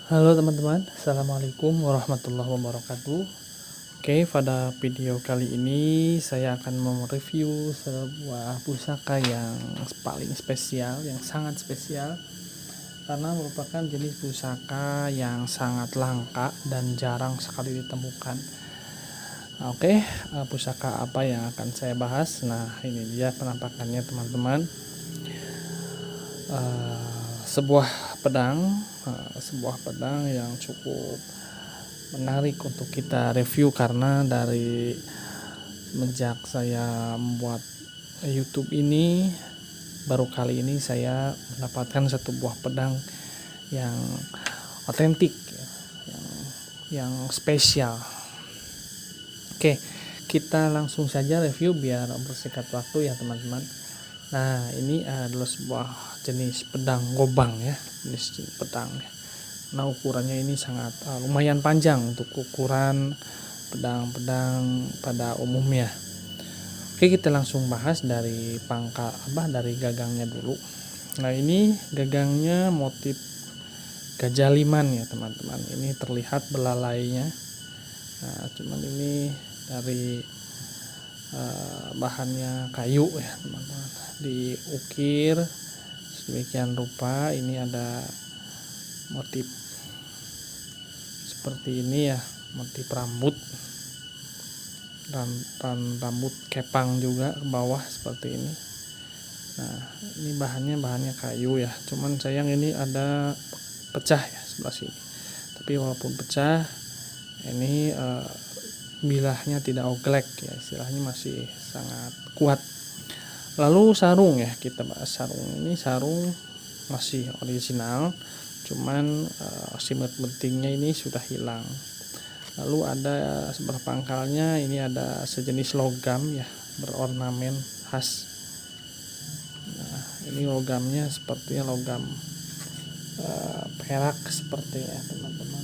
Halo teman-teman, Assalamualaikum warahmatullahi wabarakatuh. Oke, pada video kali ini saya akan mereview sebuah pusaka yang paling spesial, yang sangat spesial, karena merupakan jenis pusaka yang sangat langka dan jarang sekali ditemukan. Oke, pusaka apa yang akan saya bahas? Nah, ini dia penampakannya teman-teman. Sebuah pedang, sebuah pedang yang cukup menarik untuk kita review, karena dari semenjak saya membuat YouTube ini, baru kali ini saya mendapatkan satu buah pedang yang otentik, yang spesial. Oke, kita langsung saja review biar bersingkat waktu ya teman-teman. Nah, ini adalah sebuah jenis pedang gobang ya, jenis pedang ya. Nah, ukurannya ini sangat lumayan panjang untuk ukuran pedang-pedang pada umumnya. Oke, kita langsung bahas dari dari gagangnya dulu. Nah, ini gagangnya motif gajah liman ya teman-teman. Ini terlihat belalainya. Nah, cuman ini dari bahannya kayu ya teman-teman. Diukir sedemikian rupa. Ini ada motif seperti ini ya, motif rambut dan rambut kepang juga ke bawah seperti ini. Nah, ini bahannya kayu ya, cuman sayang ini ada pecah ya sebelah sini. Tapi walaupun pecah, ini bilahnya tidak oglek ya, istilahnya masih sangat kuat. Lalu sarung ya, kita bahas sarung. Ini sarung masih original, cuman simet pentingnya ini sudah hilang. Lalu ada sebelah pangkalnya, ini ada sejenis logam ya, berornamen khas. Nah, ini logamnya sepertinya logam perak seperti ya teman-teman,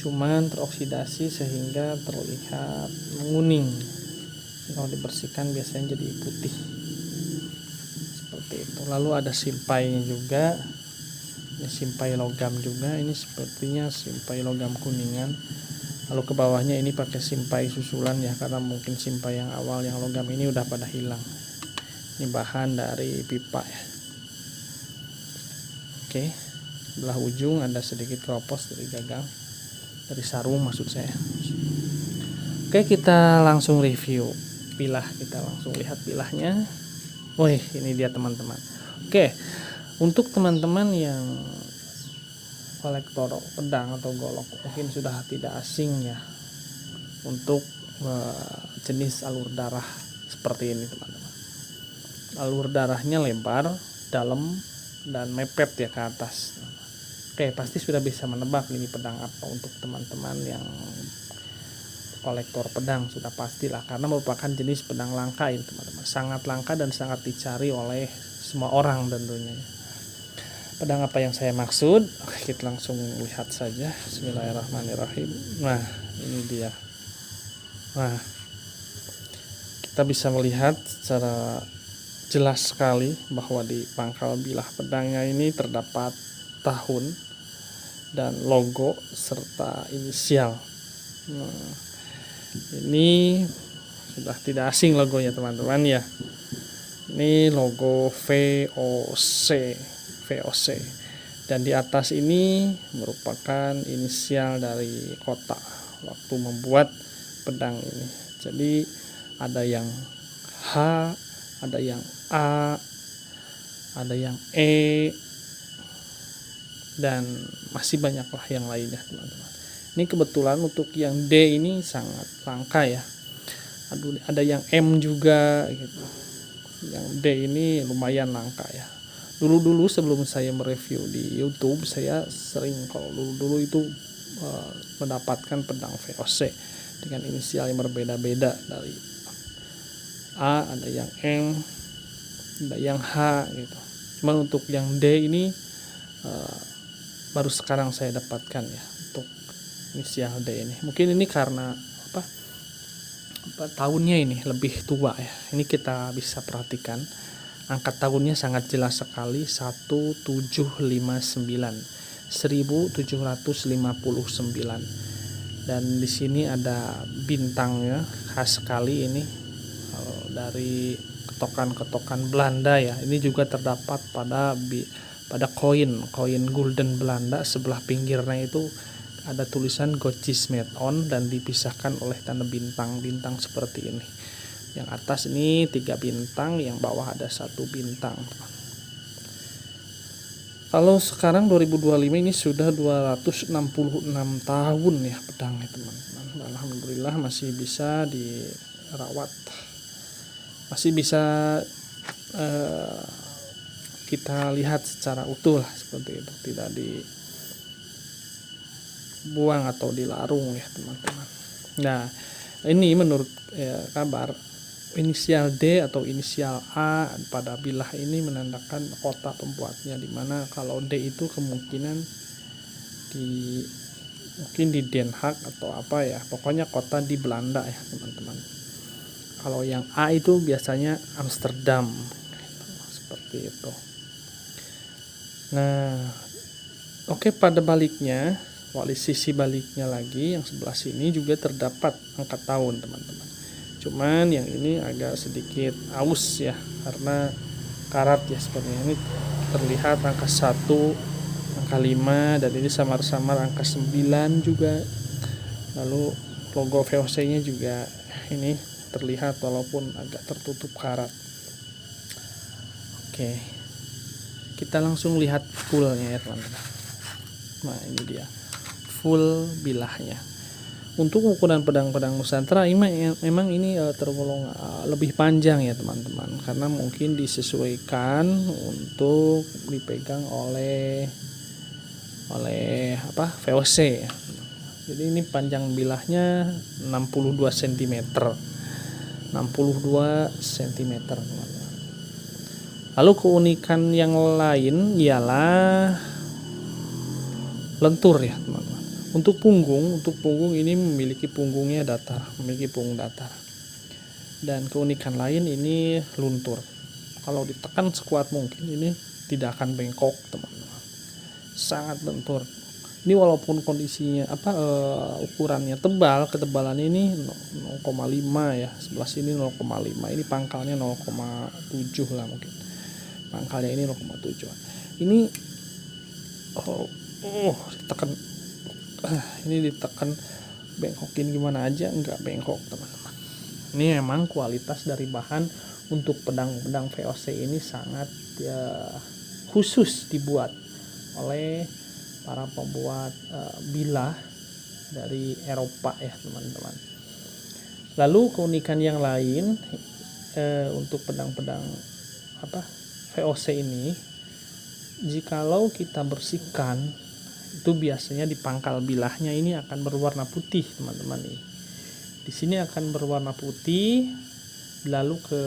cuman teroksidasi sehingga terlihat menguning. Kalau dibersihkan biasanya jadi putih seperti itu. Lalu ada simpainya juga, ini simpai logam juga, ini sepertinya simpai logam kuningan. Lalu ke bawahnya ini pakai simpai susulan ya, karena mungkin simpai yang awal yang logam ini udah pada hilang. Ini bahan dari pipa ya. Oke, belah ujung ada sedikit keropos dari gagang, dari sarung maksud saya. Oke, kita langsung review pilah, kita langsung lihat pilahnya. Wih, ini dia teman-teman. Oke, untuk teman-teman yang kolektor pedang atau golok mungkin sudah tidak asing ya untuk jenis alur darah seperti ini teman-teman. Alur darahnya lebar, dalam, dan mepet ya ke atas. Oke, pasti sudah bisa menebak ini pedang apa untuk teman-teman yang kolektor pedang, sudah pastilah, karena merupakan jenis pedang langka ini teman-teman, sangat langka dan sangat dicari oleh semua orang tentunya. Pedang apa yang saya maksud? Oke, kita langsung lihat saja. Bismillahirrahmanirrahim. Nah, ini dia. Nah, kita bisa melihat secara jelas sekali bahwa di pangkal bilah pedangnya ini terdapat tahun dan logo serta inisial. Nah, ini sudah tidak asing logonya teman-teman ya. Ini logo VOC, dan di atas ini merupakan inisial dari kota waktu membuat pedang ini. Jadi ada yang H, ada yang A, ada yang E, dan masih banyaklah yang lainnya teman-teman. Ini kebetulan untuk yang D ini sangat langka ya. Ada yang M juga gitu. Yang D ini lumayan langka ya. Dulu sebelum saya mereview di YouTube, saya sering kalau dulu itu mendapatkan pedang VOC dengan inisial yang berbeda-beda, dari A, ada yang M, ada yang H gitu. Cuman untuk yang D ini baru sekarang saya dapatkan ya untuk inisial D ini. Mungkin ini karena tahunnya ini lebih tua ya. Ini kita bisa perhatikan angka tahunnya sangat jelas sekali, 1759. 1759. Dan di sini ada bintangnya, khas sekali ini dari ketokan-ketokan Belanda ya. Ini juga terdapat pada koin gulden Belanda. Sebelah pinggirnya itu ada tulisan Gothismet on dan dipisahkan oleh tanda bintang-bintang seperti ini. Yang atas ini 3 bintang, yang bawah ada 1 bintang. Kalau sekarang 2025 ini sudah 266 tahun ya pedangnya teman-teman. Alhamdulillah masih bisa dirawat, masih bisa kita lihat secara utuh lah seperti itu, tidak dibuang atau dilarung ya teman-teman. Nah ini menurut kabar, inisial D atau inisial A pada bilah ini menandakan kota pembuatnya, dimana kalau D itu kemungkinan mungkin di Den Haag atau apa ya, pokoknya kota di Belanda ya teman-teman. Kalau yang A itu biasanya Amsterdam seperti itu. Nah oke, pada baliknya, sisi baliknya lagi yang sebelah sini juga terdapat angka tahun teman-teman. Cuman yang ini agak sedikit aus ya, karena karat ya, seperti ini terlihat angka 1, angka 5, dan ini samar-samar angka 9 juga. Lalu logo VOC nya juga ini terlihat walaupun agak tertutup karat. Oke, kita langsung lihat fullnya ya teman-teman. Nah ini dia full bilahnya. Untuk ukuran pedang-pedang Nusantara memang ini tergolong lebih panjang ya teman-teman, karena mungkin disesuaikan untuk dipegang oleh VOC ya. Jadi ini panjang bilahnya 62 cm teman-teman. Lalu keunikan yang lain ialah lentur ya teman-teman. Untuk punggung ini memiliki punggung datar. Dan keunikan lain ini luntur. Kalau ditekan sekuat mungkin ini tidak akan bengkok teman-teman. Sangat lentur. Ini walaupun kondisinya ukurannya tebal, ketebalan ini 0,5 ya. Sebelah sini 0,5. Ini pangkalnya 0,7 lah mungkin. Pangkalnya ini 0,7. Ini ditekan. Ini ditekan bengkokin gimana aja enggak bengkok teman-teman. Ini memang kualitas dari bahan untuk pedang-pedang VOC ini sangat khusus dibuat oleh para pembuat bilah dari Eropa ya teman-teman. Lalu keunikan yang lain untuk pedang-pedang VOC ini, jikalau kita bersihkan itu biasanya di pangkal bilahnya ini akan berwarna putih teman-teman. Di sini akan berwarna putih, lalu ke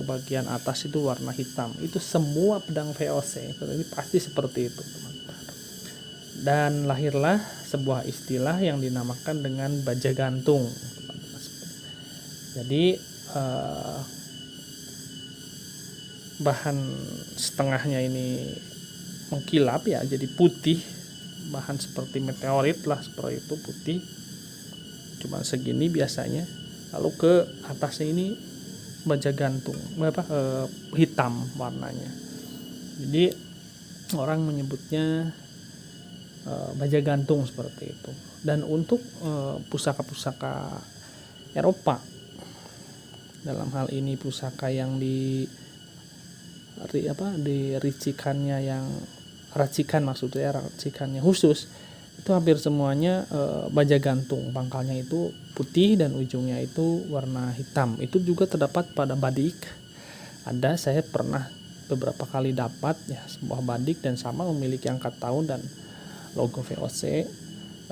bagian atas itu warna hitam. Itu semua pedang VOC ini pasti seperti itu teman-teman. Dan lahirlah sebuah istilah yang dinamakan dengan baja gantung teman-teman. Jadi bahan setengahnya ini mengkilap ya, jadi putih, bahan seperti meteorit lah, seperti itu putih, cuma segini biasanya. Lalu ke atasnya ini baja gantung hitam warnanya, jadi orang menyebutnya baja gantung seperti itu. Dan untuk pusaka-pusaka Eropa, dalam hal ini pusaka yang racikannya khusus, itu hampir semuanya baja gantung. Pangkalnya itu putih dan ujungnya itu warna hitam. Itu juga terdapat pada badik. Saya pernah beberapa kali dapat ya sebuah badik dan sama memiliki angka tahun dan logo VOC.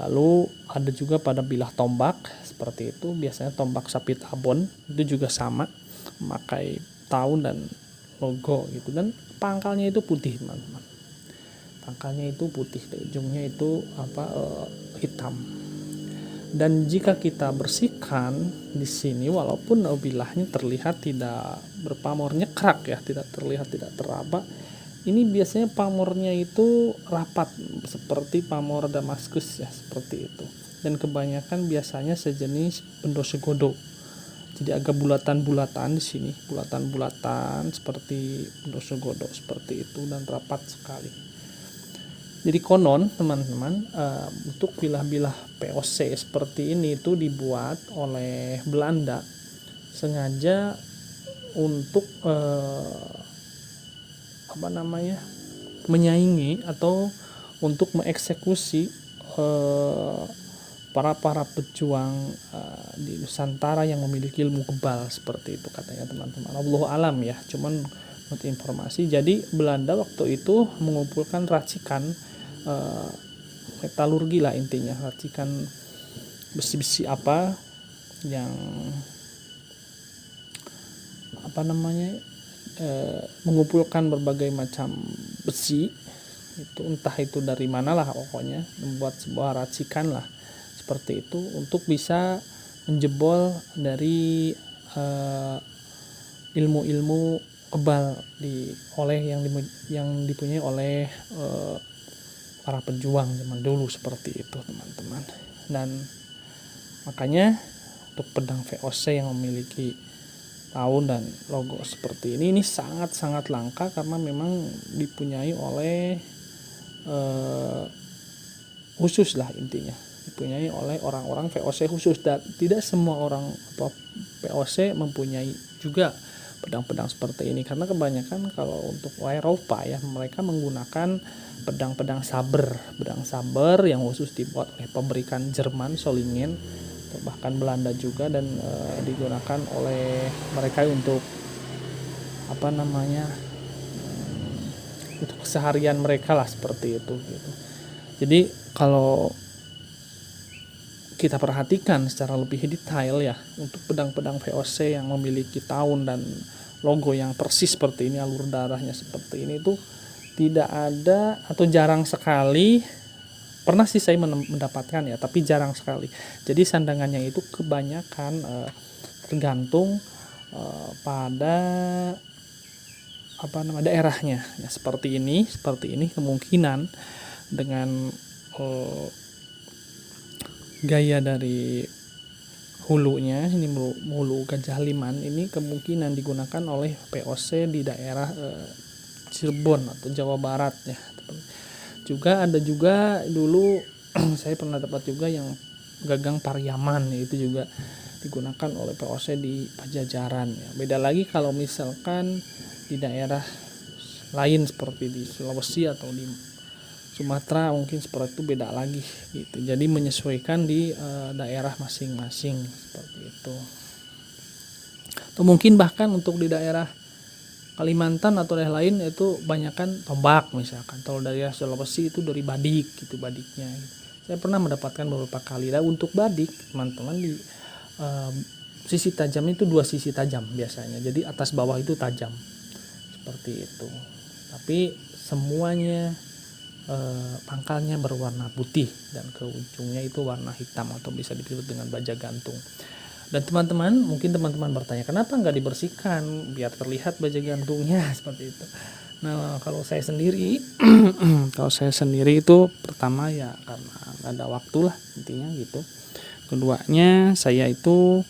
Lalu ada juga pada bilah tombak seperti itu, biasanya tombak sapit abon itu juga sama memakai tahun dan logo gitu, dan pangkalnya itu putih teman-teman. Pangkalnya itu putih, ujungnya itu hitam. Dan jika kita bersihkan di sini, walaupun bilahnya terlihat tidak berpamor nyekrak ya, tidak terlihat tidak teraba, Ini biasanya pamornya itu rapat seperti pamor Damaskus ya, seperti itu. Dan kebanyakan biasanya sejenis bendosegodo. Jadi agak bulatan-bulatan di sini, bulatan-bulatan seperti bendosegodo seperti itu dan rapat sekali. Jadi konon teman-teman, untuk bilah-bilah VOC seperti ini itu dibuat oleh Belanda sengaja untuk menyaingi atau untuk mengeksekusi para pejuang di Nusantara yang memiliki ilmu kebal seperti itu katanya teman-teman. Allahu alam ya, cuman untuk informasi. Jadi Belanda waktu itu mengumpulkan racikan metalurgi lah intinya, racikan besi-besi apa yang mengumpulkan berbagai macam besi itu, entah itu dari mana lah pokoknya, membuat sebuah racikan lah seperti itu untuk bisa menjebol dari ilmu-ilmu kebal yang dipunyai oleh para pejuang zaman dulu seperti itu teman-teman. Dan makanya untuk pedang VOC yang memiliki tahun dan logo seperti ini sangat-sangat langka karena memang dipunyai oleh khusus lah intinya, dipunyai oleh orang-orang VOC khusus, dan tidak semua orang VOC mempunyai juga pedang-pedang seperti ini, karena kebanyakan kalau untuk Eropa ya mereka menggunakan pedang saber yang khusus dibuat oleh pabrikan Jerman, Solingen, bahkan Belanda juga, dan digunakan oleh mereka untuk untuk keseharian mereka lah seperti itu gitu. Jadi kalau kita perhatikan secara lebih detail ya, untuk pedang-pedang VOC yang memiliki tahun dan logo yang persis seperti ini, alur darahnya seperti ini, itu tidak ada atau jarang sekali. Pernah sih saya mendapatkan ya, tapi jarang sekali. Jadi sandangannya itu kebanyakan tergantung pada daerahnya ya, seperti ini kemungkinan dengan gaya dari hulunya ini, hulu Gajah Liman ini kemungkinan digunakan oleh VOC di daerah Cirebon atau Jawa Barat ya. Juga ada juga dulu saya pernah dapat juga yang gagang Pariaman, itu juga digunakan oleh VOC di Pajajaran ya. Beda lagi kalau misalkan di daerah lain seperti di Sulawesi atau di Sumatera, mungkin seperti itu, beda lagi gitu. Jadi menyesuaikan di daerah masing-masing seperti itu. Atau mungkin bahkan untuk di daerah Kalimantan atau daerah lain itu banyakkan tombak misalkan. Kalau dari Sulawesi itu dari badik gitu, badiknya gitu. Saya pernah mendapatkan beberapa kali. Nah, untuk badik teman-teman di sisi tajam itu 2 sisi tajam biasanya. Jadi atas bawah itu tajam seperti itu. Tapi semuanya pangkalnya berwarna putih dan ke ujungnya itu warna hitam atau bisa disebut dengan baja gantung. Dan teman-teman bertanya, kenapa nggak dibersihkan biar terlihat baja gantungnya seperti itu. Nah, kalau saya sendiri itu pertama ya karena nggak ada waktu lah intinya gitu. Keduanya saya itu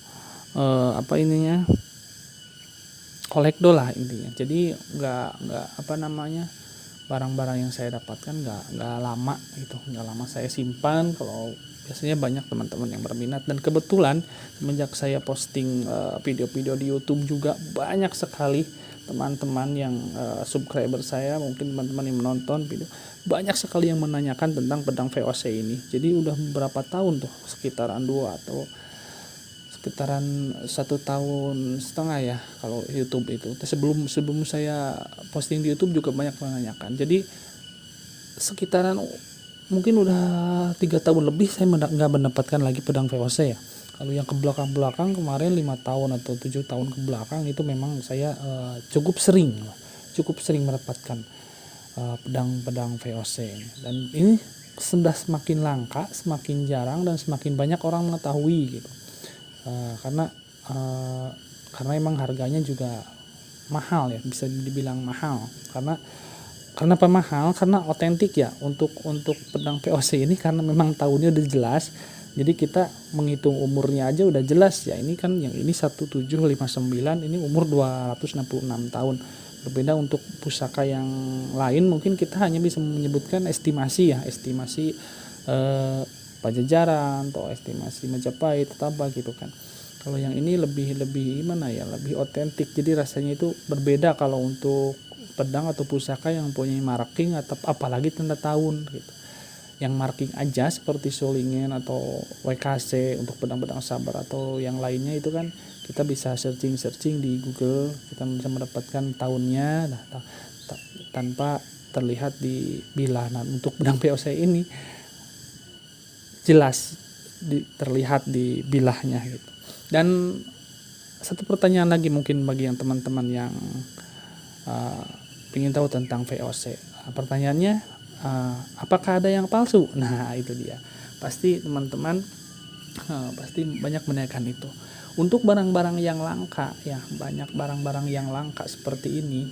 kolektor lah intinya. Jadi nggak barang-barang yang saya dapatkan nggak lama gitu, nggak lama saya simpan. Kalau biasanya banyak teman-teman yang berminat, dan kebetulan semenjak saya posting video-video di YouTube juga banyak sekali teman-teman yang subscriber saya, mungkin teman-teman yang menonton video, banyak sekali yang menanyakan tentang pedang VOC ini. Jadi udah beberapa tahun tuh, sekitaran 1,5 tahun ya kalau YouTube itu. Sebelum saya posting di YouTube juga banyak menanyakan. Jadi sekitaran mungkin udah 3 tahun lebih saya nggak mendapatkan lagi pedang VOC ya. Kalau yang ke belakang kemarin 5 tahun atau 7 tahun ke belakang itu memang saya cukup sering mendapatkan pedang VOC ini. Dan ini sudah semakin langka, semakin jarang, dan semakin banyak orang mengetahui gitu. Karena emang harganya juga mahal ya, bisa dibilang mahal, karena Kenapa mahal? Karena otentik ya untuk pedang VOC ini, karena memang tahunnya udah jelas. Jadi kita menghitung umurnya aja udah jelas ya. Ini kan yang ini 1759, ini umur 266 tahun. Berbeda untuk pusaka yang lain, mungkin kita hanya bisa menyebutkan estimasi ya, estimasi Pajajaran atau estimasi Majapahit atau apa gitu kan. Kalau yang ini lebih gimana ya, lebih otentik. Jadi rasanya itu berbeda kalau untuk pedang atau pusaka yang punya marking atau apalagi tanda tahun gitu. Yang marking aja seperti Solingen atau WKC untuk pedang-pedang sabar atau yang lainnya itu kan kita bisa searching di Google, kita bisa mendapatkan tahunnya tanpa terlihat di bilah. Nah, untuk pedang POC ini jelas terlihat di bilahnya gitu. Dan satu pertanyaan lagi mungkin bagi yang teman-teman yang ingin tahu tentang VOC. Pertanyaannya, apakah ada yang palsu? Nah, itu dia. Pasti teman-teman pasti banyak menanyakan itu. Untuk barang-barang yang langka ya, banyak barang-barang yang langka seperti ini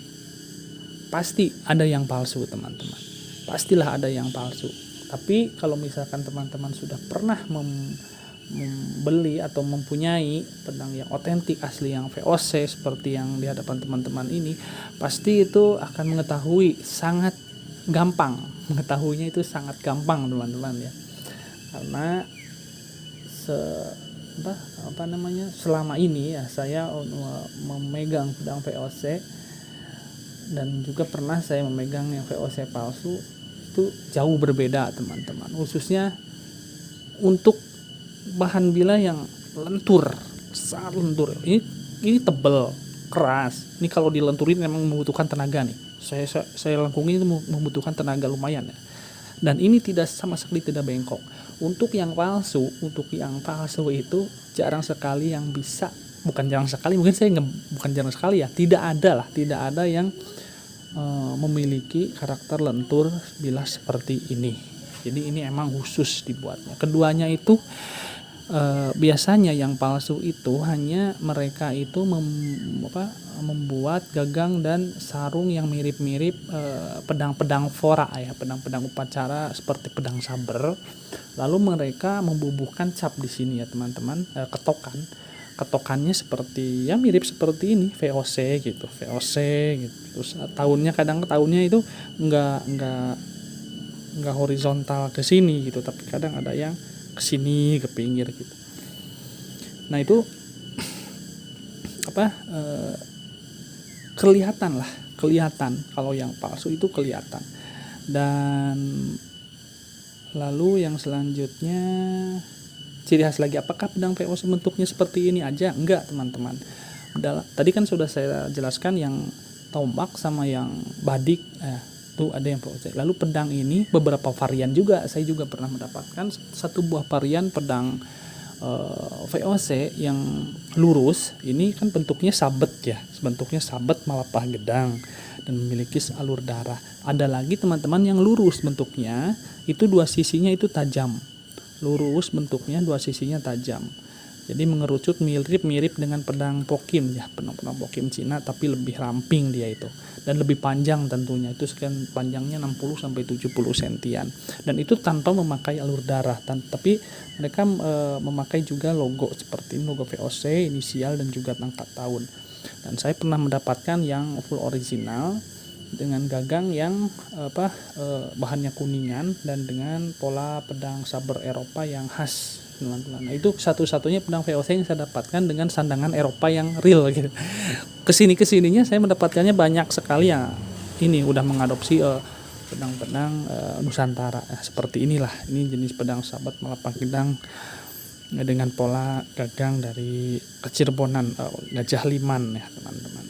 pasti ada yang palsu, teman-teman. Pastilah ada yang palsu. Tapi kalau misalkan teman-teman sudah pernah membeli atau mempunyai pedang yang otentik asli yang VOC seperti yang di hadapan teman-teman ini, pasti itu akan mengetahui sangat gampang. Mengetahuinya itu sangat gampang, teman-teman ya. Karena selama ini ya saya memegang pedang VOC dan juga pernah saya memegang yang VOC palsu, itu jauh berbeda, teman-teman. Khususnya untuk bahan bilah yang lentur, sangat lentur. Ini tebal, keras. Ini kalau dilenturin memang membutuhkan tenaga nih. Saya lengkungi itu membutuhkan tenaga lumayan ya. Dan ini sama sekali tidak bengkok. Untuk yang palsu itu jarang sekali yang bisa, bukan jarang sekali, mungkin saya bukan jarang sekali ya. Tidak ada yang memiliki karakter lentur bilah seperti ini. Jadi ini emang khusus dibuatnya. Keduanya itu biasanya yang palsu itu hanya mereka itu membuat gagang dan sarung yang mirip-mirip pedang-pedang fora ya, pedang-pedang upacara seperti pedang saber. Lalu mereka membubuhkan cap di sini ya, teman-teman, ketokannya seperti ya mirip seperti ini VOC gitu. Terus tahunnya itu enggak horizontal ke sini gitu, tapi kadang ada yang ke sini, ke pinggir gitu. Nah, itu kelihatan kalau yang palsu itu kelihatan. Dan lalu yang selanjutnya, ciri khas lagi, apakah pedang VOC bentuknya seperti ini aja? Enggak, teman-teman. Tadi kan sudah saya jelaskan yang tombak sama yang badik itu ada yang VOC. Lalu pedang ini beberapa varian juga, saya juga pernah mendapatkan satu buah varian pedang VOC yang lurus. Ini kan bentuknya sabet malapah gedang dan memiliki alur darah. Ada lagi teman-teman yang lurus bentuknya, itu dua sisinya itu tajam. Lurus bentuknya, dua sisinya tajam. Jadi mengerucut mirip dengan pedang Pokim ya, pedang Pokim Cina, tapi lebih ramping dia itu dan lebih panjang tentunya. Itu sekian panjangnya 60 sampai 70 sentian. Dan itu tanpa memakai alur darah, tapi mereka memakai juga logo seperti logo VOC, inisial dan juga tangkat tahun. Dan saya pernah mendapatkan yang full original dengan gagang yang bahannya kuningan dan dengan pola pedang saber Eropa yang khas, teman-teman. Nah, itu satu-satunya pedang VOC yang saya dapatkan dengan sandangan Eropa yang real gitu. Kesininya saya mendapatkannya banyak sekali ya. Ini udah mengadopsi pedang-pedang Nusantara seperti inilah. Ini jenis pedang sahabat malapah gedang dengan pola gagang dari Kecirbonan, Gajah Liman ya, teman-teman.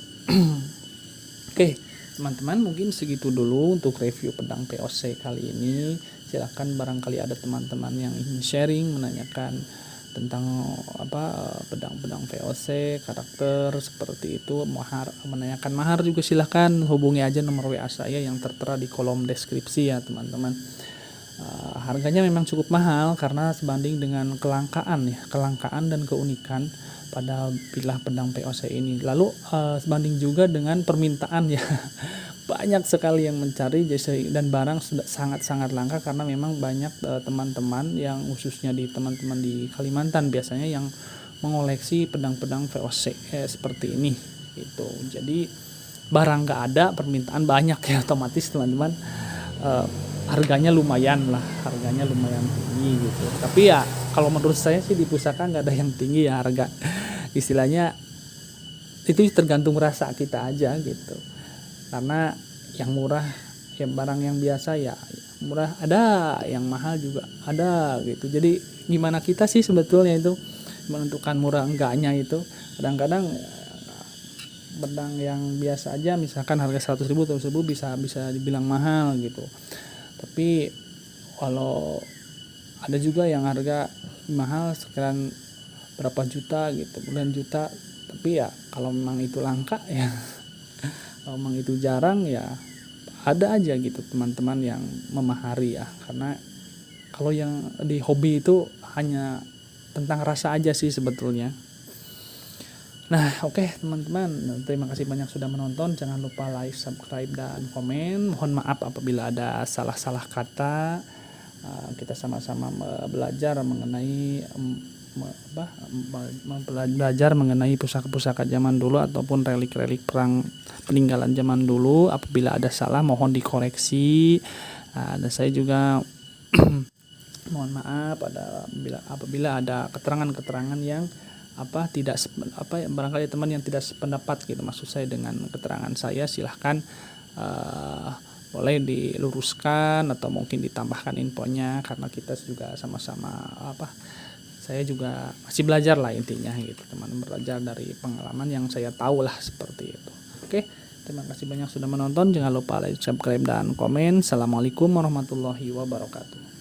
Oke, teman-teman, mungkin segitu dulu untuk review pedang VOC kali ini. Silakan barangkali ada teman-teman yang ingin sharing, menanyakan tentang pedang-pedang VOC, karakter seperti itu, menanyakan mahar juga silahkan hubungi aja nomor WA saya yang tertera di kolom deskripsi ya, teman-teman. Harganya memang cukup mahal karena sebanding dengan kelangkaan dan keunikan pada bilah pedang POC ini. Lalu sebanding juga dengan permintaan ya. Banyak sekali yang mencari dan barang sangat-sangat langka karena memang banyak teman-teman yang khususnya teman-teman di Kalimantan biasanya yang mengoleksi pedang-pedang VOC seperti ini gitu. Jadi barang nggak ada, permintaan banyak ya, otomatis teman-teman harganya lumayan tinggi gitu. Tapi ya kalau menurut saya sih di pusaka nggak ada yang tinggi ya harga, istilahnya itu tergantung rasa kita aja gitu. Karena yang murah ya barang yang biasa ya murah ada, yang mahal juga ada gitu. Jadi gimana kita sih sebetulnya itu menentukan murah enggaknya itu. Kadang-kadang pedang yang biasa aja misalkan harga 100.000 atau 1.000 bisa dibilang mahal gitu. Tapi kalau ada juga yang harga mahal sekian berapa juta gitu, bulan juta. Tapi ya kalau memang itu langka ya kalau memang itu jarang ya ada aja gitu teman-teman yang memahari ya. Karena kalau yang di hobi itu hanya tentang rasa aja sih sebetulnya. Nah oke, teman-teman, terima kasih banyak sudah menonton. Jangan lupa like, subscribe, dan komen. Mohon maaf apabila ada salah-salah kata. Kita sama-sama belajar mengenai pusaka-pusaka zaman dulu ataupun relik-relik perang peninggalan zaman dulu. Apabila ada salah mohon dikoreksi. Dan saya juga mohon maaf apabila ada keterangan-keterangan yang barangkali teman yang tidak sependapat gitu maksud saya dengan keterangan saya, silahkan boleh diluruskan atau mungkin ditambahkan infonya, karena kita juga sama-sama saya juga masih belajar lah intinya gitu, teman belajar dari pengalaman yang saya tahu lah seperti itu. Oke, terima kasih banyak sudah menonton. Jangan lupa like, subscribe, dan komen. Assalamualaikum warahmatullahi wabarakatuh.